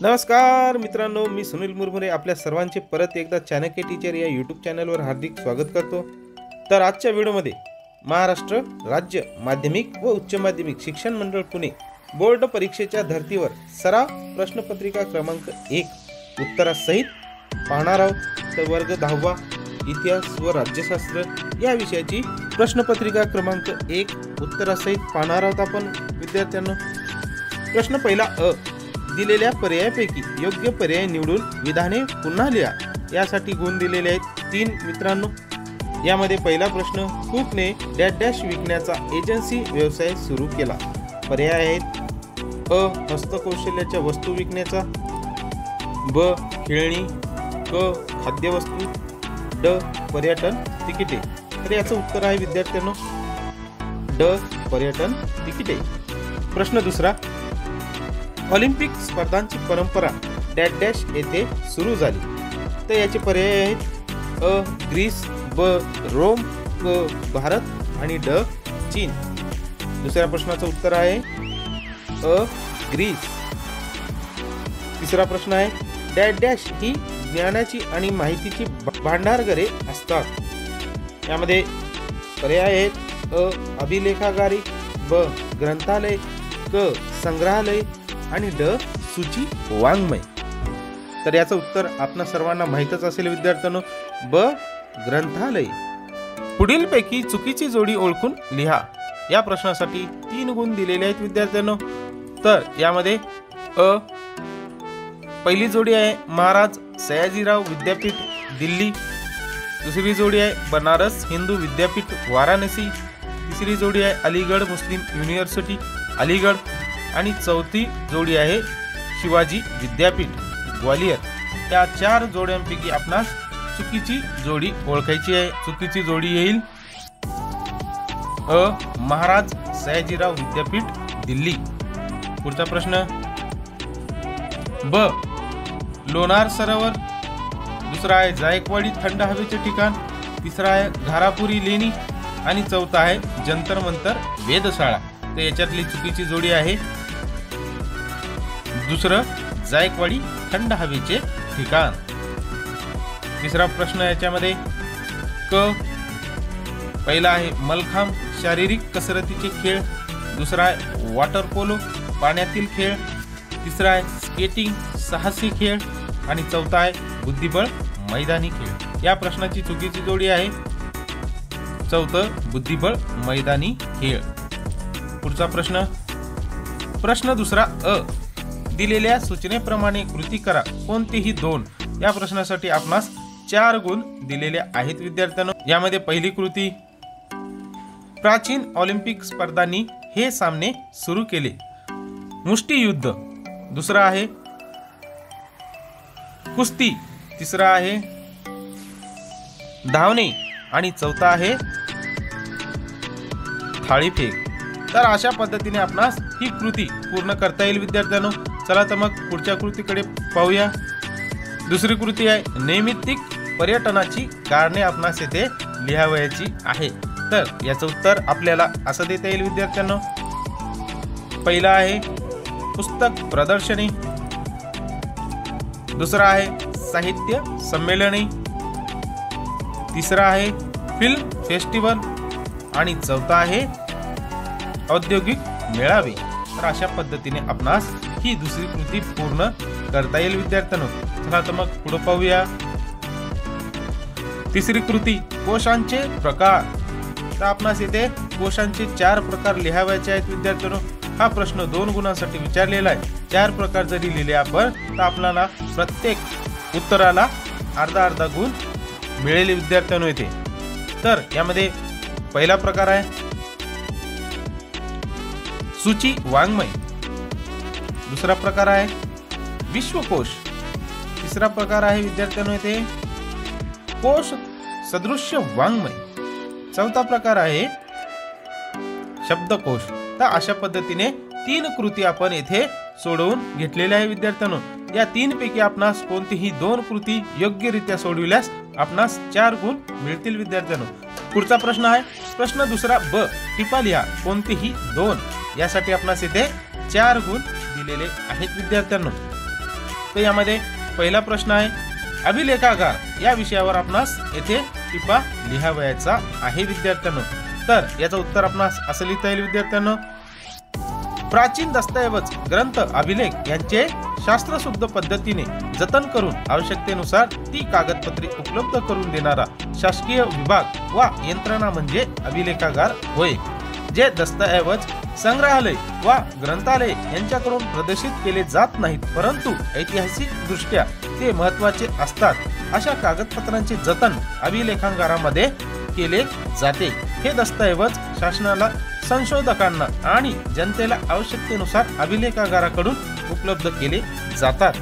नमस्कार मित्रांनो, मी सुनील मुरमुरे आपल्या सर्वांचे परत एकदा चाणक्य टीचर या यूट्यूब चॅनलवर हार्दिक स्वागत करतो। तर आजच्या व्हिडिओमध्ये महाराष्ट्र राज्य माध्यमिक व उच्च माध्यमिक शिक्षण मंडळ पुणे बोर्ड परीक्षेच्या धर्तीवर सराव प्रश्नपत्रिका क्रमांक 1 उत्तरासहित पाहणार आहोत। तर वर्ग 10वा इतिहास व राज्यशास्त्र या विषयाची प्रश्नपत्रिका क्रमांक 1 उत्तरासहित पाहणार आहोत आपण विद्यार्थ्यांनो। प्रश्न पहिला अ, दिलेल्या पर्यायापैकी योग्य पर्याय निवडून विधाने पुन्हा लिहा। यासाठी गुण दिलेले आहेत 3 मित्रांनो। यामध्ये पहिला प्रश्न, कुकने डॅश डॅश विकण्याचा एजन्सी व्यवसाय सुरू केला। पर्याय आहेत अ, हस्तकौशल्याच्या वस्तू विकण्याचा, ब, खेळणी, क, खाद्यवस्तू, ड, पर्यटन तिकिटे। तर याचं उत्तर आहे विद्यार्थ्यांनो ड, पर्यटन तिकिटे। प्रश्न दुसरा, ऑलिम्पिक स्पर्धांची परंपरा डॅश डॅश येथे सुरू झाली। तर याचे पर्याय आहेत अ, ग्रीस, ब, रोम, क, भारत आणि ड, चीन। दुसऱ्या प्रश्नाचं उत्तर आहे अ, ग्रीस। तिसरा प्रश्न आहे, डॅश डॅश ही ज्ञानाची आणि माहितीची भांडारघरे असतात। यामध्ये पर्याय आहेत अ, अभिलेखागारी, ब, ग्रंथालय, क, संग्रहालय आणि ड, सूची वाङ्मय। तर याचं उत्तर आपणा सर्वांना माहीतच असेल विद्यार्थ्यांनो ब, ग्रंथालय। पुढील पैकी चुकीची जोडी ओळखून लिहा। या प्रश्नासाठी 3 गुण दिलेले आहेत विद्यार्थ्यांनो। तर यामध्ये अ, पहिली जोडी आहे महाराज सयाजीराव विद्यापीठ दिल्ली, दुसरी जोडी आहे बनारस हिंदू विद्यापीठ वाराणसी, तिसरी जोडी आहे अलीगढ मुस्लिम युनिव्हर्सिटी अलीगढ आणि चौथी जोडी आहे शिवाजी विद्यापीठ ग्वालियर। त्या 4 जोड्यांपैकी आपणास चुकीची जोडी ओळखायची आहे। चुकीची जोडी येईल अ, महाराज सयाजीराव विद्यापीठ दिल्ली। पुढचा प्रश्न, ब, लोणार सरोवर, दुसरा आहे जायकवाडी थंड हवेचे ठिकाण, तिसरा आहे घारापुरी लेणी आणि चौथा आहे जंतर मंतर वेधशाळा। तर याच्यातली चुकीची जोडी आहे दुसरं जायकवाडी थंड हवेचे ठिकाण। तिसरा प्रश्न याच्यामध्ये क, पहिला आहे मलखांब शारीरिक कसरतीचे खेळ, दुसरा आहे वॉटर पोलो पाण्यातील खेळ, तिसरा आहे स्केटिंग साहसी खेळ आणि चौथा आहे बुद्धिबळ मैदानी खेळ। या प्रश्नाची चुकीची जोडी आहे चौथं बुद्धिबळ मैदानी खेळ। पुढचा प्रश्न, प्रश्न दुसरा अ, दिलेल्या सूचनेप्रमाणे कृती करा कोणतेही 2। या प्रश्नासाठी आपणास 4 गुण दिलेले आहेत विद्यार्थ्यांनो। यामध्ये पहिली कृती, प्राचीन ऑलिम्पिक स्पर्धांनी हे सामने सुरू केले। मुष्टियुद्ध, दुसरा आहे कुस्ती, तिसरा आहे धावणे आणि चौथा आहे थाळीफेक। तर अशा पद्धतीने आपणास ही कृती पूर्ण करता येईल विद्यार्थ्यांनो। चला तर मग पुढच्या कृतीकडे पाहूया। दुसरी कृती आहे नैमित्तिक पर्यटनाची कारणे आपणास येथे लिहावयाची आहे। तर याचं उत्तर आपल्याला असं देता येईल विद्यार्थ्यांनो, पहिला आहे पुस्तक प्रदर्शनी, दुसरा आहे साहित्य संमेलने, तिसरा आहे फिल्म फेस्टिवल आणि चौथा आहे औद्योगिक मेळावे। तर अशा पद्धतीने आपणास ही दुसरी कृती पूर्ण करता येईल विद्यार्थ्यांनो। चला तर मग पुढे पाहूया। तिसरी कृती, कोशांचे प्रकार। तर आपणास इथे कोशांचे 4 प्रकार लिहावयाचे आहेत विद्यार्थ्यांनो। हा प्रश्न 2 गुणांसाठी विचारलेला आहे। 4 प्रकार जरी लिहिले आपण तर आपल्याला प्रत्येक उत्तराला अर्धा गुण मिळेल विद्यार्थ्यांनो इथे। तर यामध्ये पहिला प्रकार आहे सूची वाङ्मय, दुसरा प्रकार आहे विश्वकोश, तिसरा प्रकार आहे विद्यार्थ्यांनो इथे कोश सदृश्य वाङ्मय, चौथा प्रकार आहे शब्दकोश। तर अशा पद्धतीने 3 कृती आपण येथे सोडवून घेतलेल्या आहे विद्यार्थ्यांनो। या 3 पैकी आपणास कोणतीही 2 कृती योग्यरित्या सोडविल्यास आपणास 4 गुण मिळतील विद्यार्थ्यांनो। पुढचा प्रश्न आहे प्रश्न दुसरा ब, टिपा लिहा कोणतीही 2। यासाठी आपणास इथे 4 गुण दिलेले आहेत विद्यार्थ्यांनो। तर यामध्ये पहिला प्रश्न आहे अभिलेखागार या विषयावर आपणास येथे टिपा लिहावयाचा आहे विद्यार्थ्यांनो. तर याचं उत्तर आपणास असं लिहिता येईल विद्यार्थ्यांनो, प्राचीन दस्तऐवज, ग्रंथ, अभिलेख यांचे शास्त्रशुद्ध पद्धतीने जतन करून आवश्यकतेनुसार ती कागदपत्रे उपलब्ध करून देणारा शासकीय विभाग वा यंत्रणा म्हणजे अभिलेखागार होय. जे दस्तऐवज संग्रहालय वा ग्रंथालय यांच्याकडून प्रदर्शित केले जात नाहीत, परंतु ऐतिहासिक दृष्ट्या ते महत्त्वाचे असतात, अशा कागदपत्रांचे जतन अभिलेखागारामध्ये केले जाते. हे दस्तऐवज शासनाला, संशोधकांना आणि जनतेला आवश्यकतेनुसार अभिलेखागाराकडून उपलब्ध केले जातात.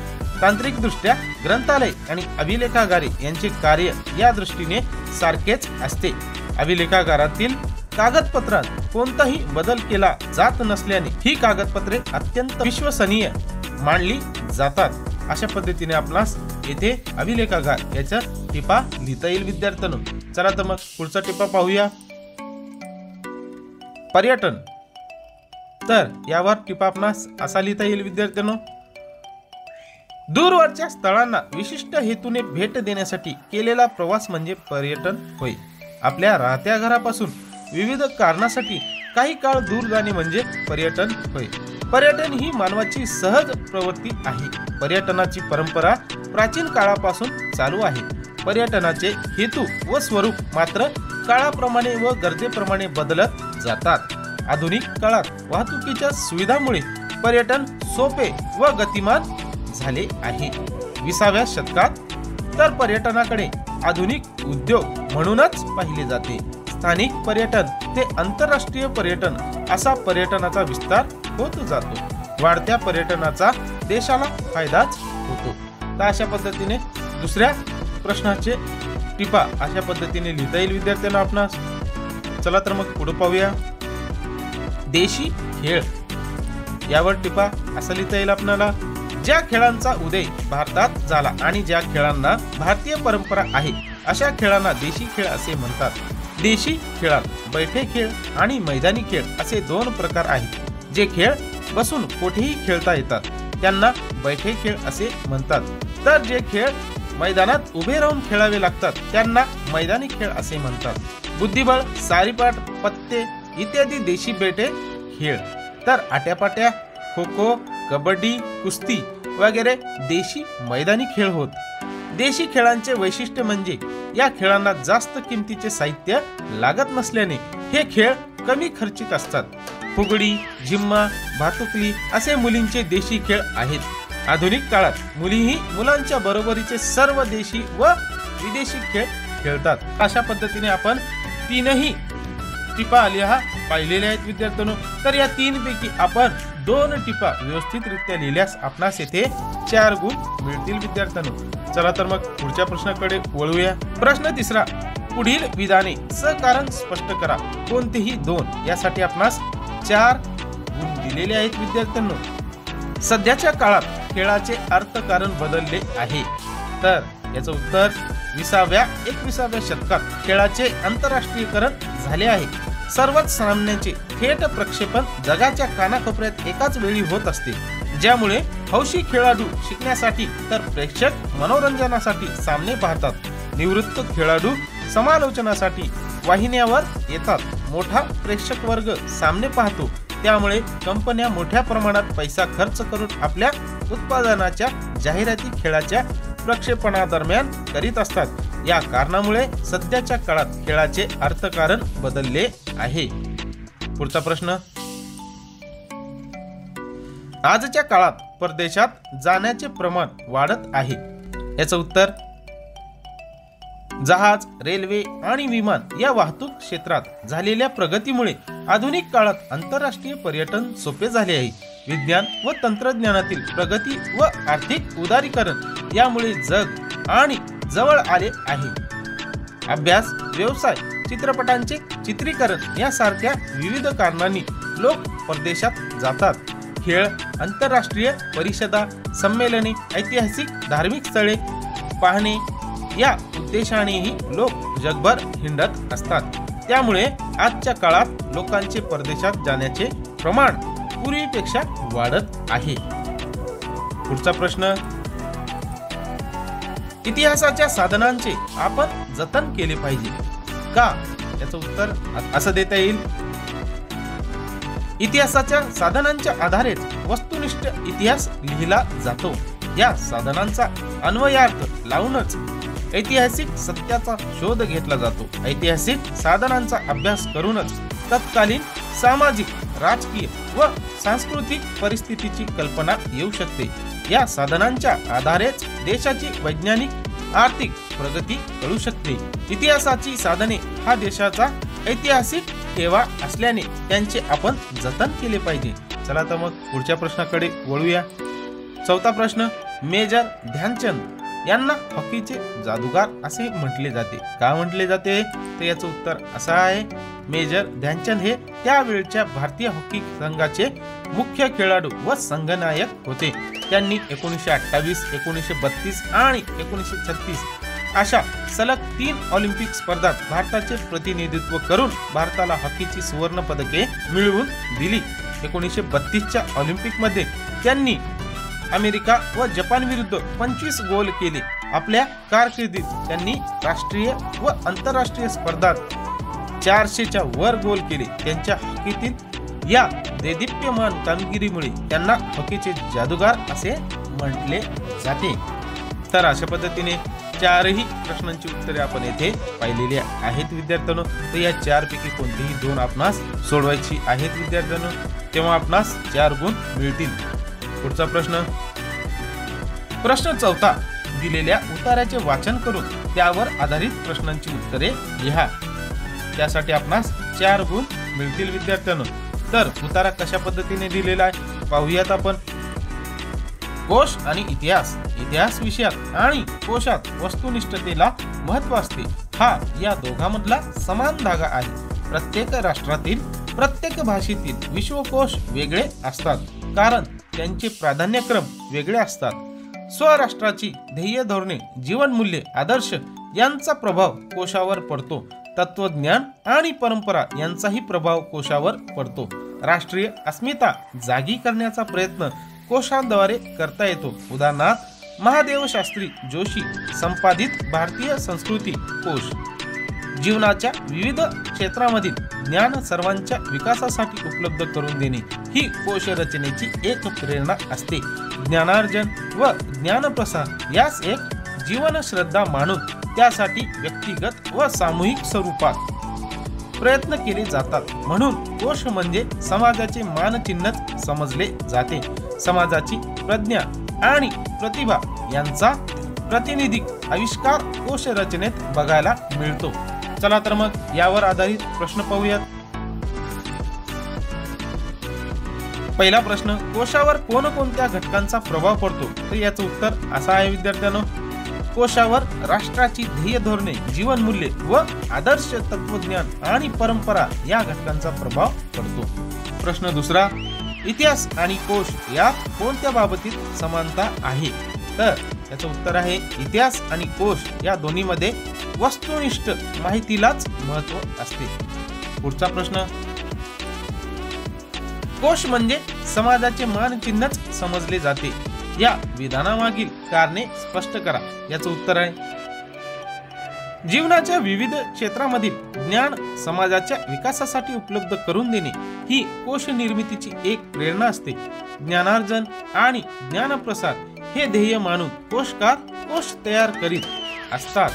तांत्रिकदृष्ट्या ग्रंथालय आणि अभिलेखागारे यांचे कार्य या दृष्टीने सारखेच असते. अभिलेखागारातील कागदपत्रात कोणताही बदल केला जात नसल्याने ही कागदपत्रे अत्यंत विश्वसनीय मानली जातात. अशा पद्धतीने आपणास येथे अभिलेखागार याचा टिपा लिहिता येईल विद्यार्थ्यांनो. चला तर मग पुढचा टिपा पाहूया. पर्यटन. तर यावर टिपा आपणास असा लिहिता येईल विद्यार्थ्यांनो, दूरवरच्या स्थळांना विशिष्ट हेतूने भेट देण्यासाठी केलेला प्रवास म्हणजे पर्यटन होय. आपल्या राहत्या घरापासून विविध कारणासाठी काही काळ दूर जाणे म्हणजे पर्यटन होय. पर्यटन ही मानवाची सहज प्रवृत्ती आहे. पर्यटनाची परंपरा प्राचीन काळापासून चालू आहे. पर्यटनाचे हेतू व स्वरूप मात्र काळाप्रमाणे व गरजेप्रमाणे बदलत जातात. आधुनिक काळात वाहतुकीच्या सुविधांमुळे पर्यटन सोपे व गतिमान झाले आहे. 20व्या शतकात तर पर्यटनाकडे आधुनिक उद्योग म्हणूनच पाहिले जाते. स्थानिक पर्यटन ते आंतरराष्ट्रीय पर्यटन असा पर्यटनाचा विस्तार होत जातो. वाढत्या पर्यटनाचा देशाला फायदाच होतो. तर अशा पद्धतीने दुसऱ्या प्रश्नाचे टिपा अशा पद्धतीने लिहिता येईल विद्यार्थ्यांना आपणास. चला तर मग पुढे पाहूया. देशी खेळ यावर टिपा असा लिहिता येईल आपल्याला, ज्या खेळांचा उदय भारतात झाला आणि ज्या खेळांना भारतीय परंपरा आहे अशा खेळांना देशी खेळ असे म्हणतात. देशी खेळात बैठे खेळ आणि मैदानी खेळ असे दोन प्रकार आहेत. जे खेळ बसून कोठेही खेळता येतात त्यांना बैठे खेळ असे म्हणतात, तर जे खेळ मैदानात उभे राहून खेळावे लागतात त्यांना मैदानी खेळ असे म्हणतात. बुद्धिबळ, सारीपाट, पत्ते इत्यादी देशी बैठे खेळ, तर आट्यापाट्या, खो खो, कबड्डी, कुस्ती वगैरे देशी मैदानी खेळ होत. देशी खेळांचे वैशिष्ट्य म्हणजे या खेळांना जास्त किमतीचे साहित्य लागत नसल्याने हे खेळ कमी खर्चिक असतात. फुगडी, झिम्मा, भातुकली असे मुलींचे देशी खेळ आहेत. आधुनिक काळात मुलीही मुलांच्या बरोबरीचे सर्व देशी व विदेशी खेळ खेळतात. अशा पद्धतीने आपण तीनही टिपा लिहा पाहिलेल्या आहेत विद्यार्थ्यांनो. तर या तीन पैकी आपण 2 टिपा व्यवस्थितरित्या लिहिल्यास आपणास येथे 4 गुण मिळतील विद्यार्थ्यांनो. चला तर मग पुढच्या प्रश्नाकडे वळूया. प्रश्न तिसरा, पुढील विधाने सकारण स्पष्ट करा. कोणतेही 2 यासाठी आपणास 4 गुण दिलेले आहेत विद्यार्थ्यांनो. सध्याच्या काळात खेळाचे अर्थकारण बदलले आहे. तर याचं उत्तर 20व्या शतकात खेळाचे आंतरराष्ट्रीयकरण झाले आहे. सर्वच सामन्यांचे थेट प्रक्षेपण जगाच्या कानाकोपऱ्यात एकाच वेळी होत असते, ज्यामुळे हौशी खेळाडू शिकण्यासाठी तर प्रेक्षक मनोरंजनासाठी सामने पाहतात. निवृत्त खेळाडू समालोचनासाठी वाहिन्यावर येतात. मोठा प्रेक्षक वर्ग सामने पाहतो. त्यामुळे कंपन्या मोठ्या प्रमाणात पैसा खर्च करून आपल्या उत्पादनाच्या जाहिराती खेळाच्या प्रक्षेपणादरम्यान करीत असतात. या कारणामुळे सध्याच्या काळात खेळाचे अर्थकारण बदलले आहे. पुढचा प्रश्न, आजच्या काळात परदेशात जाण्याचे प्रमाण वाढत आहे. याचं उत्तर, जहाज, रेल्वे आणि विमान या वाहतूक क्षेत्रात झालेल्या प्रगतीमुळे आधुनिक काळात आंतरराष्ट्रीय पर्यटन सोपे झाले आहे. विज्ञान व तंत्रज्ञानातील प्रगती व आर्थिक उदारीकरण यामुळे जग आणि जवळ आले आहे. अभ्यास, व्यवसाय, चित्रपटांचे चित्रीकरण यासारख्या विविध कारणांनी लोक परदेशात जातात. खेळ, आंतरराष्ट्रीय परिषदा, संमेलने, ऐतिहासिक धार्मिक स्थळे पाहणे या उद्देशानेही लोक जगभर हिंडत असतात. त्यामुळे आजच्या काळात लोकांचे परदेशात जाण्याचे प्रमाण पूर्वीपेक्षा वाढत आहे. पुढचा प्रश्न, इतिहासाच्या साधनांचे आपण जतन केले पाहिजे का? याचं उत्तर असं देता येईल, इतिहासाच्या साधनांच्या आधारेच वस्तुनिष्ठ इतिहास लिहिला जातो. या साधनांचा अन्वयार्थ लावूनच ऐतिहासिक सत्याचा शोध घेतला जातो. ऐतिहासिक साधनांचा अभ्यास करूनच तत्कालीन सामाजिक, राजकीय व सांस्कृतिक परिस्थितीची कल्पना येऊ शकते. या साधनांच्या आधारेच देशाची वैज्ञानिक, आर्थिक प्रगती कळू शकते. इतिहासाची साधने हा देशाचा ऐतिहासिक ठेवा असल्याने त्यांचे आपण जतन केले पाहिजे. चला तर मग पुढच्या प्रश्नाकडे वळूया. चौथा प्रश्न, मेजर ध्यानचंद यांना हॉकीचे जादूगार असे म्हटले जाते. का म्हटले जाते? तर याचं उत्तर असं आहे, मेजर ध्यानचंद हे त्यावेळच्या भारतीय हॉकी संघाचे मुख्य खेळाडू व संघनायक होते. त्यांनी 1928, 1932 आणि 1936 अशा सलग 3 ऑलिम्पिक स्पर्धात भारताचे प्रतिनिधित्व करून भारताला हॉकीची सुवर्ण पदके मिळवून दिली. 1932च्या ऑलिम्पिक मध्ये त्यांनी अमेरिका व जपान विरुद्ध 25 गोल केले. आपल्या कारकिर्दीत त्यांनी राष्ट्रीय व आंतरराष्ट्रीय स्पर्धात 400च्या वर गोल केले. त्यांच्या हॉकीतील या देदीप्यमान कामगिरीमुळे त्यांना हॉकीचे जादूगार असे म्हटले जाते. तर अशा पद्धतीने 4ही प्रश्नांची उत्तरे आपण येथे पाहिलेली आहेत विद्यार्थ्यांनो. तर या 4 पैकी कोणतीही 2 आपणास सोडवायची आहेत विद्यार्थ्यांनो, तेव्हा आपणास 4 गुण मिळतील. पुढचा प्रश्न, प्रश्न चौथा, दिलेल्या उताराचे वाचन करून त्यावर आधारित प्रश्नांची उत्तरे लिहा. त्यासाठी आपणास 4 गुण मिळतील विद्यार्थ्यांनो. तर उतारा कशा पद्धतीने दिलेला आहे पाहूयात आपण. कोश आणि इतिहास, इतिहास विषयात आणि कोशात वस्तुनिष्ठतेला महत्त्व असते. हा या दोघांमधला समान धागा आहे. प्रत्येक राष्ट्रातील, प्रत्येक भाषेतील विश्वकोश वेगळे असतात, कारण त्यांचे प्राधान्यक्रम वेगळे असतात. स्वराष्ट्राची ध्येय धोरणे, जीवनमूल्ये, आदर्श यांचा प्रभाव कोशावर पडतो. तत्वज्ञान आणि परंपरा यांचाही प्रभाव कोशावर पडतो. राष्ट्रीय अस्मिता जागी करण्याचा प्रयत्न कोशांद्वारे करता येतो. उदाहरणार्थ महादेव शास्त्री जोशी संपादित भारतीय संस्कृती कोश. जीवनाच्या विविध क्षेत्रामधील ज्ञान सर्वांच्या विकासासाठी उपलब्ध करून देणे ही कोश रचनेची एक प्रेरणा असते. ज्ञानार्जन व ज्ञानप्रसार यास एक जीवन श्रद्धा मानून त्यासाठी व्यक्तिगत व सामूहिक स्वरूपात प्रयत्न केले जातात. म्हणून कोश म्हणजे समाजाचे मानचिन्हच समजले जाते. समाजाची प्रज्ञा आणि प्रतिभा यांचा प्रातिनिधिक आविष्कार कोश रचनेत बघायला मिळतो. चला तर मग यावर आधारित प्रश्न पाहूयात. पहिला प्रश्न, कोशावर कोणकोणत्या घटकांचा प्रभाव पडतो? तर याचं उत्तर असं आहे विद्यार्थ्यांनो, कोशावर राष्ट्राची ध्येय धोरणे, जीवनमूल्ये व आदर्श, तत्वज्ञान आणि परंपरा या घटकांचा प्रभाव पडतो. प्रश्न दुसरा, इतिहास आणि कोश यात कोणत्या बाबतीत समानता आहे? तर याचं उत्तर आहे, इतिहास आणि कोश या दोन्हीमध्ये वस्तुनिष्ठ माहितीलाच महत्त्व असते. पुढचा प्रश्न, कोश म्हणजे समाजाचे मानचिन्हच समजले जाते. या विधानामागील कारणे स्पष्ट करा. याचं उत्तर आहे, जीवनाच्या विविध क्षेत्रामधील ज्ञान समाजाच्या विकासासाठी उपलब्ध करून देणे ही कोश निर्मितीची एक प्रेरणा असते. ज्ञानार्जन आणि ज्ञानप्रसार हे ध्येय मानून कोशकार कोश तयार करीत असतात.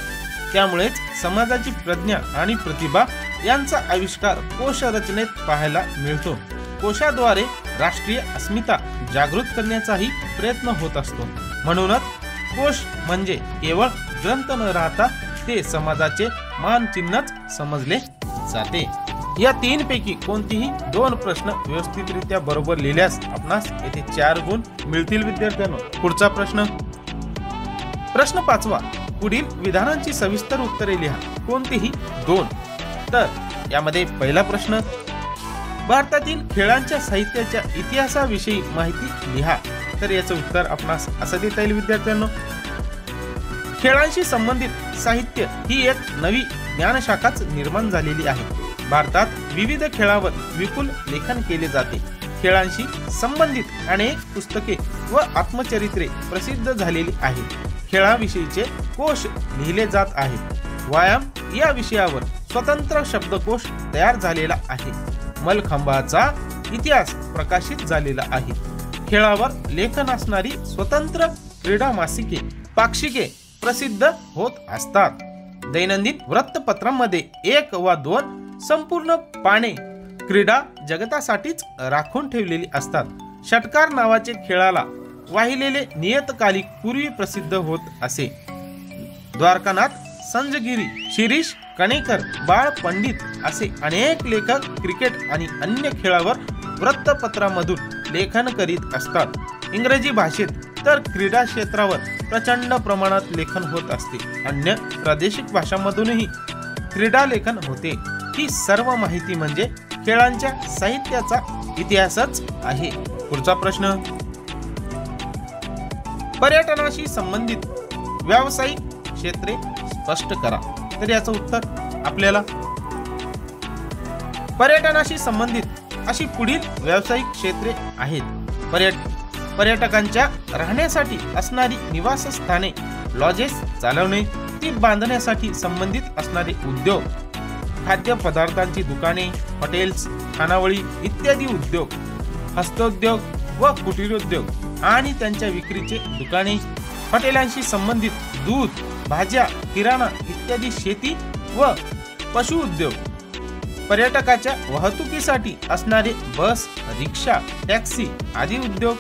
त्यामुळेच समाजाची प्रज्ञा आणि प्रतिभा यांचा आविष्कार कोश रचनेत पाहायला मिळतो. कोशाद्वारे राष्ट्रीय अस्मिता जागृत करण्याचाही प्रयत्न होत असतो. म्हणूनच कोश म्हणजे केवळ ग्रंथ न राहता ते समाजाचे मानचिन्हच समजले जाते. या 3 पैकी कोणतीही 2 प्रश्न व्यवस्थितरित्या बरोबर लिहिल्यास आपणास येथे 4 गुण मिळतील विद्यार्थ्यांनो. पुढचा प्रश्न, प्रश्न 5वा, पुढील विधानांची सविस्तर उत्तरे लिहा. कोणतीही 2. तर यामध्ये पहिला प्रश्न, भारतातील खेळांच्या साहित्याच्या इतिहासाविषयी माहिती लिहा. तर याचं उत्तर आपणास असं देता येईल विद्यार्थ्यांनो, खेळांशी संबंधित साहित्य ही एक नवी ज्ञानशाखाच निर्माण झालेली आहे. भारतात विविध खेळावर विपुल लेखन केले जाते. खेळांशी संबंधित अनेक पुस्तके व आत्मचरित्रे प्रसिद्ध झालेली आहेत. खेळाविषयीचे कोश लिहिले जात आहेत. व्यायाम या विषयावर स्वतंत्र शब्दकोश तयार झालेला आहे. मलखांबाचा इतिहास प्रकाशित झालेला आहे. खेळावर लेखन असणारी स्वतंत्र क्रीडा मासिके, पाक्षिके प्रसिद्ध होत असतात. दैनंदिन वृत्तपत्रांमध्ये 1 वा 2 संपूर्ण पाने क्रीडा जगतासाठीच राखून ठेवलेली असतात. षटकार नावाचे खेळाला वाहिलेले नियतकालिक पूर्वी प्रसिद्ध होत असे. द्वारकानाथ, संजगिरी, शिरीष कणेकर, बाळ पंडित असे अनेक लेखक क्रिकेट आणि अन्य खेळावर वृत्तपत्रामधून लेखन करीत असतात. इंग्रजी भाषेत तर क्रीडा क्षेत्रावर प्रचंड प्रमाणात लेखन होत असते. अन्य प्रादेशिक भाषांमधूनही क्रीडा लेखन होते. ही सर्व माहिती म्हणजे खेळांच्या साहित्याचा इतिहासच आहे. पुढचा प्रश्न, पर्यटनाशी संबंधित व्यावसायिक क्षेत्रे स्पष्ट करा. तर याचं उत्तर आपल्याला पर्यटनाशी संबंधित अशी पुढील व्यावसायिक क्षेत्रे आहेत. पर्यटकांच्या राहण्यासाठी असणारी निवासस्थाने, लॉजेस चालवणे, ती बांधण्यासाठी संबंधित असणारे उद्योग, खाद्यपदार्थांची दुकाने, हॉटेल्स, खानावळी इत्यादी उद्योग, हस्तोद्योग व कुटीरोद्योग आणि त्यांच्या विक्रीचे दुकाने, हॉटेलांशी संबंधित दूध, भाज्या, किराणा इत्यादी शेती व पशु उद्योग, पर्यटकाच्या वाहतुकीसाठी असणारे बस, रिक्षा, टॅक्सी आदी उद्योग,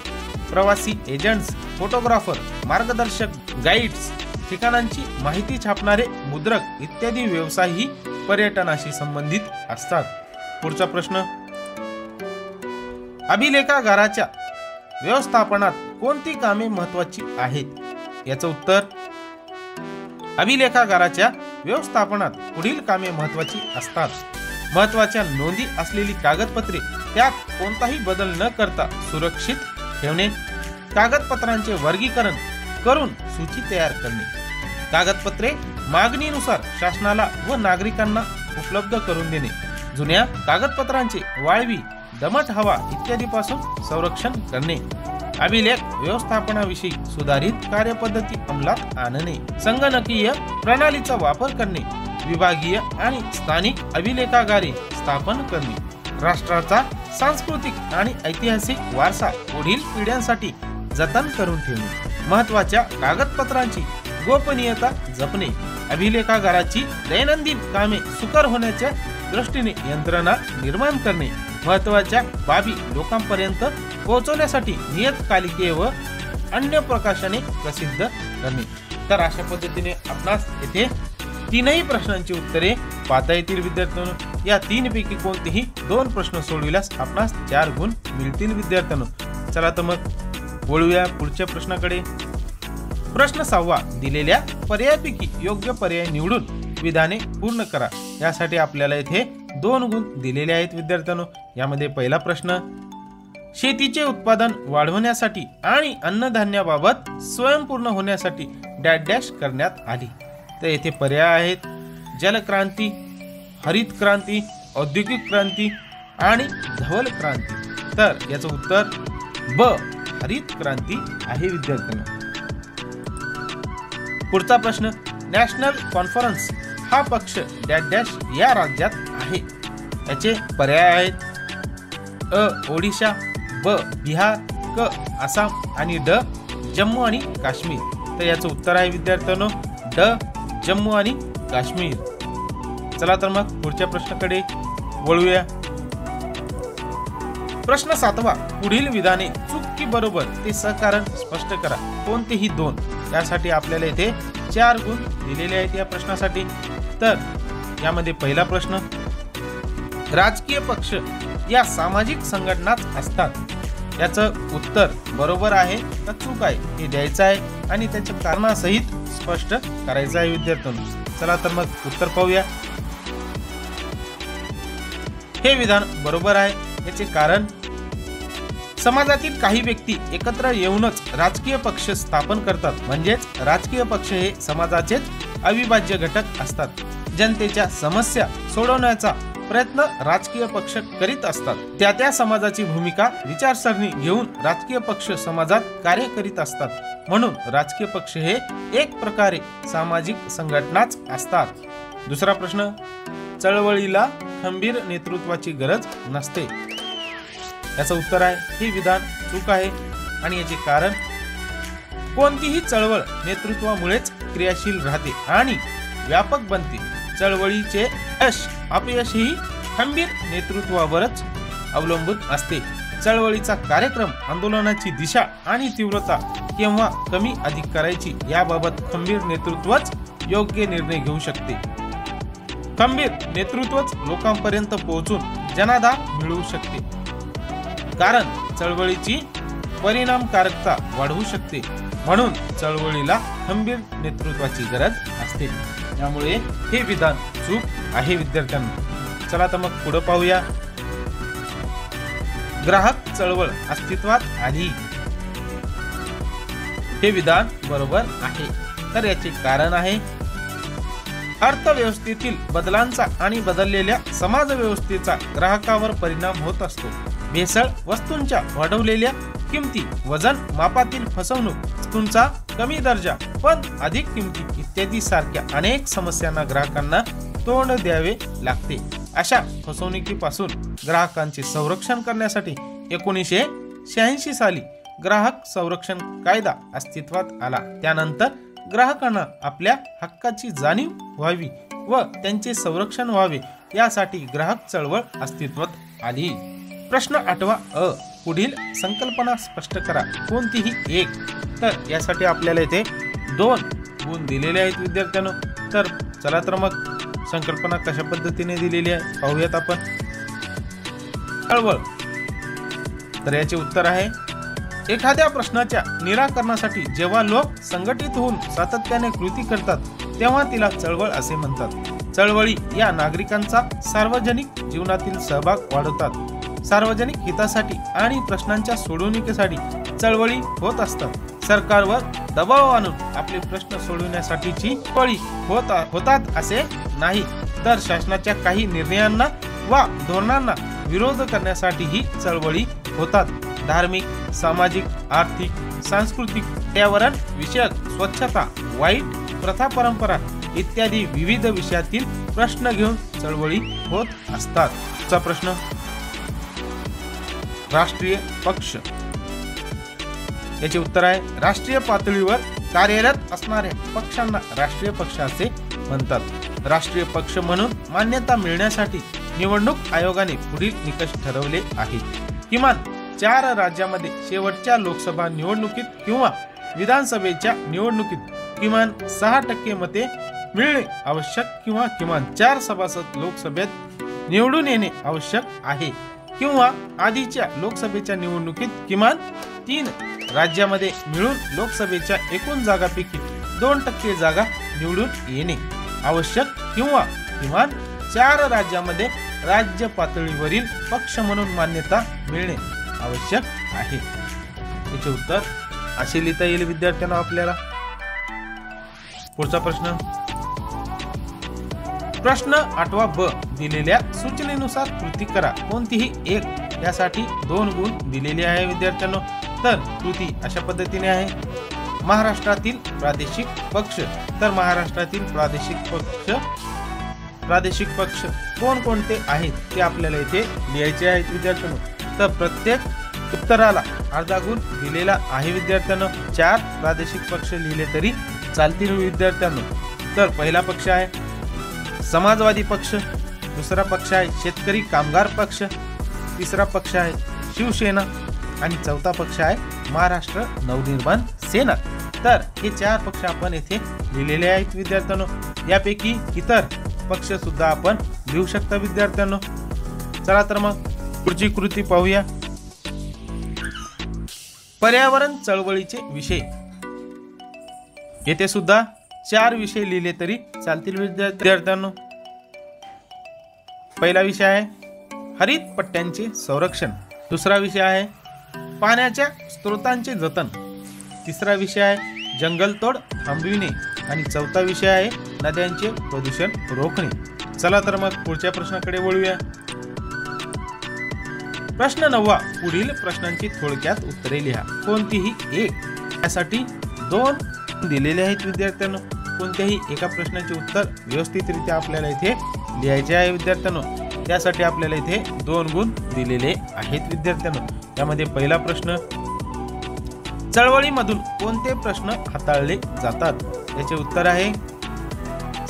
प्रवासी एजंट्स, फोटोग्राफर, मार्गदर्शक, गाईड्स, ठिकाणांची माहिती छापणारे मुद्रक इत्यादी व्यवसायही पर्यटनाशी संबंधित असतात. पुढचा प्रश्न, अभिलेखागाराच्या व्यवस्थापनात कोणती कामे महत्त्वाची आहेत? याचं उत्तर, अभिलेखागाराच्या व्यवस्थापनात पुढील कामे महत्त्वाची असतात. महत्त्वाच्या नोंदी असलेली कागदपत्रे त्यात कोणताही बदल न करता सुरक्षित ठेवणे, कागदपत्रांचे वर्गीकरण करून सूची तयार करणे, कागदपत्रे मागणीनुसार शासनाला व नागरिकांना उपलब्ध करून देणे, जुन्या कागदपत्रांचे वाळवी, दमट हवा इत्यादीपासून संरक्षण करणे, अभिलेख व्यवस्थापनाविषयी सुधारित कार्यपद्धती अंमलात आणणे, संगणकीय प्रणालीचा वापर करणे, विभागीय आणि स्थानिक अभिलेखागारे स्थापन करणे, राष्ट्राचा सांस्कृतिक आणि ऐतिहासिक वारसा पुढील पिढ्यांसाठी जतन करून ठेवणे, महत्त्वाच्या कागदपत्रांची गोपनीयता जपणे, अभिलेखागाराची दैनंदिन कामे सुकर होण्याच्या दृष्टीने यंत्रणा निर्माण करणे, महत्त्वाच्या बाबी लोकांपर्यंत पोहोचवण्यासाठी नियतकालिके व अन्य प्रकाशने प्रसिद्ध करणे. तर अशा पद्धतीने आपणास येथे तीनही प्रश्नांची उत्तरे पाहता येतील. विद्यार्थ्यांनो, या 3 पैकी कोणतेही 2 प्रश्न सोडविल्यास आपणास 4 गुण मिळतील. विद्यार्थ्यांनो, चला तर मग वळूया पुढच्या प्रश्नाकडे. प्रश्न 6, दिलेल्या पर्यायापैकी योग्य पर्याय निवडून विधाने पूर्ण करा. यासाठी आपल्याला येथे 2 गुण दिलेले आहेत. विद्यार्थ्यांनो, यामध्ये पहिला प्रश्न, शेतीचे उत्पादन वाढवण्यासाठी आणि अन्नधान्याबाबत स्वयंपूर्ण होण्यासाठी डॅश डॅश करण्यात आली. तर येथे पर्याय आहेत जलक्रांती, हरित क्रांती, औद्योगिक क्रांती आणि धवल क्रांती. तर याचं उत्तर ब, हरित क्रांती आहे. विद्यार्थ्यांनो, पुढचा प्रश्न, नॅशनल कॉन्फरन्स हा पक्ष डॅश डॅश या राज्यात आहे. याचे पर्याय आहेत अ, ओडिशा, ब, बिहार, क, आसाम आणि ड, जम्मू आणि काश्मीर. तर याचं उत्तर आहे विद्यार्थ्यांनो ड, जम्मू आणि काश्मीर. चला तर मग पुढच्या प्रश्नाकडे वळूया. प्रश्न 7, पुढील विधाने चूक की बरोबर ते सहकारण स्पष्ट करा. कोणतेही 2. यासाठी आपल्याला इथे 4 गुण दिलेले आहेत या प्रश्नासाठी. तर यामध्ये पहिला प्रश्न, राजकीय पक्ष या सामाजिक संघटनाच असतात. याचं उत्तर बरोबर आहे का चूक आहे हे द्यायचं आहे आणि त्याच्या कारणासहित स्पष्ट करायचं आहे. विद्यार्थ्यांनो, चला तर मग उत्तर पाहूया. हे विधान बरोबर आहे. याचे कारण, समाजातील काही व्यक्ती एकत्र येऊनच राजकीय पक्ष स्थापन करतात. म्हणजेच राजकीय पक्ष हे समाजाचेच अविभाज्य घटक असतात. जनतेच्या समस्या सोडवण्याचा प्रयत्न राजकीय पक्ष करीत असतात। त्या समाजाची भूमिका विचारसरणी घेऊन राजकीय पक्ष समाजात कार्य करीत असतात, म्हणून राजकीय पक्ष हे एक प्रकारे सामाजिक संघटनाच असतात। दुसरा प्रश्न, चळवळीला खंबीर नेतृत्वाची गरज नसते। याचं उत्तर आहे हे विधान चूक आहे आणि याचे कारण, कोणतीही चळवळ नेतृत्वामुळेच क्रियाशील राहते आणि व्यापक बनते। चळवळीचे यश अपयश ही खंबीर नेतृत्वावरच अवलंबून असते। चळवळीचा कार्यक्रम, आंदोलनाची दिशा आणि तीव्रता केव्हा कमी अधिक करायची याबाबत खंबीर नेतृत्वच योग्य निर्णय घेऊ शकते। खंबीर नेतृत्वच लोकांपर्यंत पोहोचून जनाधार मिळवू शकते, कारण चळवळीची परिणामकारकता वाढवू शकते, म्हणून चळवळीला खंबीर नेतृत्वाची गरज असते। त्यामुळे हे विधान चूक आहे विद्यार्थ्यांना। चला तर मग पुढे पाहूया। ग्राहक चळवळ अस्तित्वात आली, हे विधान बरोबर आहे। तर याचे कारण आहे, अर्थव्यवस्थेतील बदलांचा आणि बदललेल्या समाज व्यवस्थेचा ग्राहकावर परिणाम होत असतो। भेसळ, वस्तूंच्या वाढवलेल्या किमती, वजन मापातील फसवणूक, वस्तूंचा कमी दर्जा पण अधिक किमती इत्यादी सारख्या अनेक समस्यांना ग्राहकांना तोंड द्यावे लागते। अशा फसवणुकीपासून ग्राहकांचे संरक्षण करण्यासाठी 1986 साली ग्राहक संरक्षण कायदा अस्तित्वात आला। त्यानंतर ग्राहकांना आपल्या हक्काची जाणीव व्हावी व त्यांचे संरक्षण व्हावे यासाठी ग्राहक चळवळ अस्तित्वात आली। प्रश्न 8 अ, पुढील संकल्पना स्पष्ट करा, कोणतीही एक। तर यासाठी आपल्याला इथे 2 गुण दिलेले आहेत विद्यार्थ्यांनो। तर चला तर मग संकल्पना कशा पद्धतीने दिलेली आहे पाहूयात आपण। चळवळ, तर याचे उत्तर आहे, एखाद्या प्रश्नाच्या निराकरणासाठी जेव्हा लोक संघटित होऊन सातत्याने कृती करतात तेव्हा तिला चळवळ असे म्हणतात। चळवळी या नागरिकांचा सार्वजनिक जीवनातील सहभाग वाढवतात। सार्वजनिक हितासाठी आणि प्रश्नांच्या सोडवणुकीसाठी चळवळी होत असतात। सरकारवर दबाव आणून आपले प्रश्न सोडवण्यासाठीची चळवळी होतात असे नाही, तर शासनाच्या काही निर्णयांना वा धोरणांना विरोध करण्यासाठीही चळवळी होतात। धार्मिक, सामाजिक, आर्थिक, सांस्कृतिक, पर्यावरण विषयक, स्वच्छता, वाईट प्रथा, परंपरा इत्यादी विविध विषयातील प्रश्न घेऊन चळवळी होत असतात। चा प्रश्न, राष्ट्रीय पक्ष। याचे उत्तर आहे, राष्ट्रीय पातळीवर कार्यरत असणाऱ्या पक्षांना राष्ट्रीय पक्ष असे म्हणतात। राष्ट्रीय पक्ष म्हणून मान्यता मिळण्यासाठी निवडणूक आयोगाने पुढील निकष ठरवले आहेत। किमान 4 राज्यांमध्ये शेवटच्या लोकसभा निवडणुकीत किंवा विधानसभेच्या निवडणुकीत किमान 6% मते मिळणे आवश्यक किंवा किमान 4 सभासद लोकसभेत निवडून येणे आवश्यक आहे, किंवा आधीच्या लोकसभेच्या निवडणुकीत किमान 3 राज्यामध्ये मिळून लोकसभेच्या एकूण जागांपैकी 2% जागा निवडून येणे आवश्यक, किंवा किमान 4 राज्यामध्ये राज्य पातळीवरील पक्ष म्हणून मान्यता मिळणे आवश्यक आहे। याचे उत्तर असे लिहिता येईल विद्यार्थ्यांना आपल्याला। पुढचा प्रश्न, प्रश्न 8 ब, दिलेल्या सूचनेनुसार कृती करा, कोणतीही एक। यासाठी 2 गुण दिलेले आहे विद्यार्थ्यांनो। तर कृती अशा पद्धतीने आहे, महाराष्ट्रातील प्रादेशिक पक्ष। तर महाराष्ट्रातील प्रादेशिक पक्ष कोणकोणते आहेत ते आपल्याला इथे लिहायचे आहेत विद्यार्थ्यांनो। तर प्रत्येक उत्तराला अर्धा गुण दिलेला आहे विद्यार्थ्यांनो। 4 प्रादेशिक पक्ष लिहिले तरी चालतील विद्यार्थ्यांनो। तर पहिला पक्ष आहे समाजवादी पक्ष, दुसरा पक्ष आहे शेतकरी कामगार पक्ष, तिसरा पक्ष आहे शिवसेना आणि चौथा पक्ष आहे महाराष्ट्र नवनिर्माण सेना। तर हे 4 पक्ष आपण येथे लिहिलेले आहेत विद्यार्थ्यांनो। यापैकी इतर पक्ष सुद्धा आपण लिहू शकता विद्यार्थ्यांनो। चला तर मग पुढची कृती पाहूया। पर्यावरण चळवळीचे विषय, येथे सुद्धा 4 विषय लिहिले तरी चालतील विद्यार्थ्यांनो। पहिला विषय आहे हरित पट्ट्यांचे संरक्षण, दुसरा विषय आहे पाण्याच्या स्रोतांचे जतन, तिसरा विषय आहे जंगलतोड थांबविणे आणि चौथा विषय आहे नद्यांचे प्रदूषण रोखणे। चला तर मग पुढच्या प्रश्नाकडे वळूया। प्रश्न 9, पुढील प्रश्नांची थोडक्यात उत्तरे लिहा। कोणतीही एक, यासाठी 2 दिलेले आहेत विद्यार्थ्यांनो। कोणत्याही एका प्रश्नाचे उत्तर व्यवस्थितरित्या आपल्याला इथे लिहायचे आहे विद्यार्थ्यांनो। त्यासाठी आपल्याला इथे 2 गुण दिलेले आहेत विद्यार्थ्यांनो। त्यामध्ये पहिला प्रश्न, चळवळीमधून कोणते प्रश्न हाताळले जातात? याचे उत्तर आहे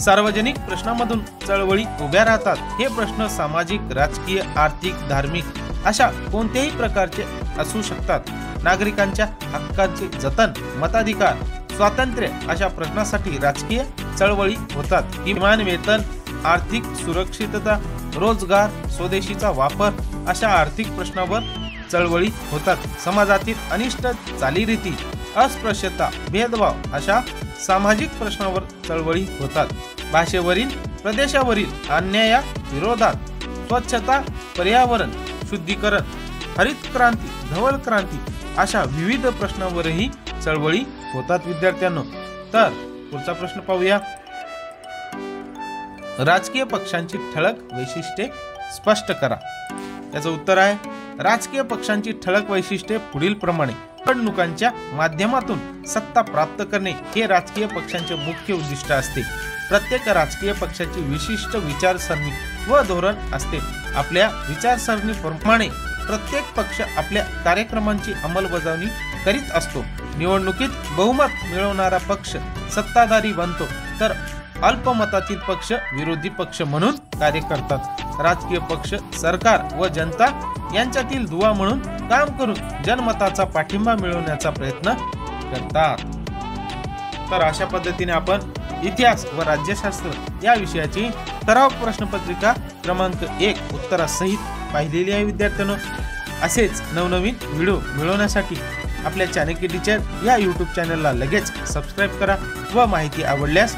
सार्वजनिक प्रश्नांमधून चळवळी उभ्या राहतात। हे प्रश्न सामाजिक, राजकीय, आर्थिक, धार्मिक अशा कोणत्याही प्रकारचे असू शकतात। नागरिकांच्या हक्कांचे जतन, मताधिकार, स्वातंत्र्य अशा प्रश्नासाठी राजकीय चळवळी होतात। किमान वेतन, आर्थिक सुरक्षितता, रोजगार, स्वदेशीचा वापर अशा आर्थिक प्रश्नावर चळवळी होतात। समाजातील अनिष्ट चालीरीती, अस्पृश्यता, भेदभाव अशा सामाजिक प्रश्नावर चळवळी होतात। भाषेवरील, प्रदेशावरील अन्याया विरोधात, स्वच्छता, पर्यावरण, शुद्धीकरण, हरित क्रांती, धवल क्रांती अशा विविध प्रश्नांवरही चळवळी होतात विद्यार्थ्यांनो। तर पुढचा प्रश्न पाहूया। राजकीय पक्षांची ठळक वैशिष्ट्ये स्पष्ट करा। याचं उत्तर आहे राजकीय पक्षांची ठळक वैशिष्ट्ये पुढील प्रमाणे। निवडणुकांच्या माध्यमातून सत्ता प्राप्त करणे हे राजकीय पक्षांचे मुख्य उद्दिष्ट असते। प्रत्येक राजकीय पक्षाची विशिष्ट विचारसरणी व धोरण असते। आपल्या विचारसरणीप्रमाणे प्रत्येक पक्ष आपल्या कार्यक्रमांची अंमलबजावणी करीत असतो। निवडणुकीत बहुमत मिळवणारा पक्ष सत्ताधारी बनतो, तर अल्पमतातील पक्ष विरोधी पक्ष म्हणून कार्य करतात। राजकीय पक्ष सरकार व जनता यांच्यातील दुवा म्हणून काम करून जनमताचा पाठिंबा मिळवण्याचा प्रयत्न करतात। तर अशा पद्धतीने आपण इतिहास व राज्यशास्त्र या विषयाची सराव प्रश्नपत्रिका क्रमांक 1 उत्तरासहित पाहिलेली आहे विद्यार्थ्यांनो। असेच नवनवीन व्हिडिओ मिळवण्यासाठी आपल्या चाणक्य टीचर या यूट्यूब चॅनलला लगेच सबस्क्राईब करा व माहिती आवडल्यास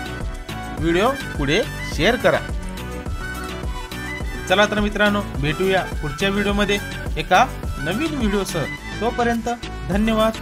व्हिडिओ पुढे शेअर करा। चला तर मित्रांनो, भेटूया पुढच्या व्हिडिओमध्ये एका नवीन व्हिडिओसह। तोपर्यंत धन्यवाद।